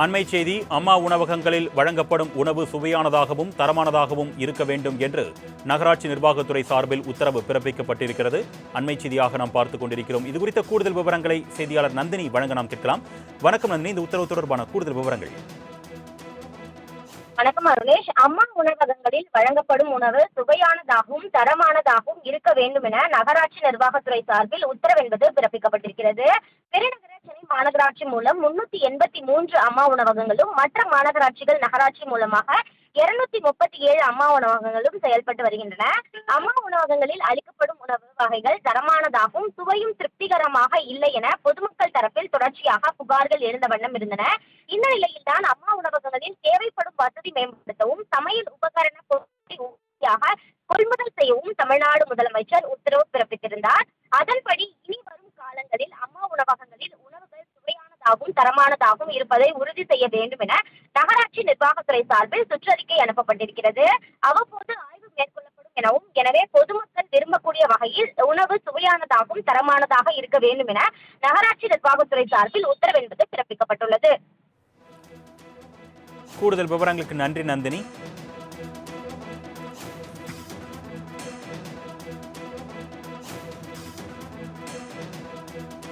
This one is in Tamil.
அண்மை செய்தி. அம்மா உணவகங்களில் வழங்கப்படும் உணவு சுவையானதாகவும் தரமானதாகவும் இருக்க வேண்டும் என்று நகராட்சி நிர்வாகத்துறை சார்பில் உத்தரவு பிறப்பிக்கப்பட்டிருக்கிறது. அண்மை செய்தியாக நாம் பார்த்துக் கொண்டிருக்கிறோம். இது குறித்த கூடுதல் விவரங்களை செய்தியாளர் நந்தினி வழங்க நாம் கேட்கலாம். வணக்கம் நந்தினி, இந்த உத்தரவு தொடர்பான கூடுதல் விவரங்கள். வணக்கம் அருணேஷ். அம்மா உணவகங்களில் வழங்கப்படும் உணவு சுவையானதாகவும் தரமானதாகவும் இருக்க வேண்டும் என நகராட்சி நிர்வாகத்துறை சார்பில் உத்தரவு என்பது பிறப்பிக்கப்பட்டிருக்கிறது. பெருநகர சென்னை மாநகராட்சி மூலம் 383 அம்மா உணவகங்களும், மற்ற மாநகராட்சிகள் நகராட்சி மூலமாக 237 அம்மா உணவகங்களும் செயல்பட்டு வருகின்றன. அம்மா உணவகங்களில் அளிக்கப்படும் உணவு வகைகள் தரமானதாகவும் சுவையும் திருப்திகரமாக இல்லை என பொதுமக்கள் தரப்பில் தொடர்ச்சியாக புகார்கள் எழுந்த வண்ணம் இருந்தன. இந்த நிலையில்தான் அம்மா உணவகங்களில் தேவைப்படும் வசதி மேம்படுத்தவும், சமையல் உபகரண பொருட்களை உறுதியாக கொள்முதல் செய்யவும் தமிழ்நாடு முதலமைச்சர் உத்தரவு பிறப்பித்திருந்தார். அதன்படி இனி வரும் காலங்களில் அம்மா உணவகங்களில் உணவுகள் சுவையானதாகவும் தரமானதாகவும் இருப்பதை உறுதி செய்ய வேண்டும் என நகராட்சி நிர்வாகத்துறை சார்பில் சுற்றறிக்கை அனுப்பப்பட்டிருக்கிறது. அவ்வப்போது ஆய்வு மேற்கொள்ளப்படும் எனவும், எனவே பொதுமக்கள் விரும்பக்கூடிய வகையில் உணவு சுவையானதாகவும் தரமானதாக இருக்க வேண்டும் என நகராட்சி நிர்வாகத்துறை சார்பில் உத்தரவு என்பது பிறப்பிக்கப்பட்டுள்ளது. கூடுதல் விவரங்களுக்கு நன்றி நந்தினி.